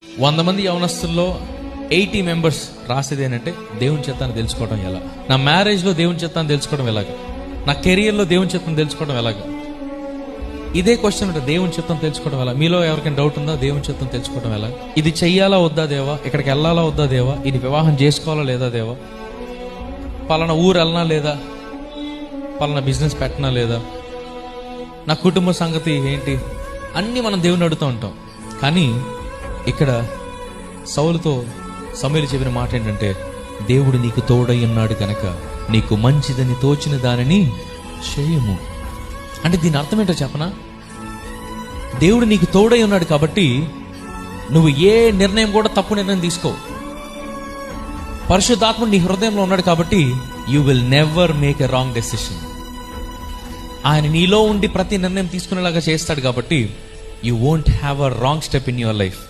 100 మంది యవనస్తుల్లో 80 మెంబర్స్ రాసేది ఏంటంటే దేవుని చిత్తాన్ని తెలుసుకోవడం ఎలా, నా మ్యారేజ్లో దేవుని చిత్తాన్ని తెలుసుకోవడం ఎలాగా, నా కెరియర్లో దేవుని చిత్తం తెలుసుకోవడం ఎలాగా. ఇదే క్వశ్చన్ ఉంటుంది, దేవుని చిత్తం తెలుసుకోవడం ఎలా. మీలో ఎవరికైనా డౌట్ ఉందా? దేవుని చిత్తం తెలుసుకోవడం ఎలా? ఇది చెయ్యాలా వద్దా దేవా, ఇక్కడికి వెళ్ళాలా వద్దా దేవా, ఇది వివాహం చేసుకోవాలా లేదా దేవా, పలానా ఊరు వెళ్ళనా లేదా, పలానా బిజినెస్ పెట్టనా లేదా, నా కుటుంబ సంగతి ఏంటి, అన్నీ మనం దేవుని అడుగుతూ ఉంటాం. కానీ ఇక్కడ సౌలుతో సమూయేలు చెప్పిన మాట ఏంటంటే, దేవుడు నీకు తోడై ఉన్నాడు కనుక నీకు మంచిదని తోచిన దానిని చేయము. అంటే దీని అర్థం ఏంటో చెప్పనా? దేవుడు నీకు తోడై ఉన్నాడు కాబట్టి నువ్వు ఏ నిర్ణయం కూడా తప్పు నిర్ణయం తీసుకో. పరిశుద్ధాత్ముడు నీ హృదయంలో ఉన్నాడు కాబట్టి you will never make a wrong decision. ఆయన నీలో ఉండి ప్రతి నిర్ణయం తీసుకునేలాగా చేస్తాడు కాబట్టి you won't have a wrong step in your life.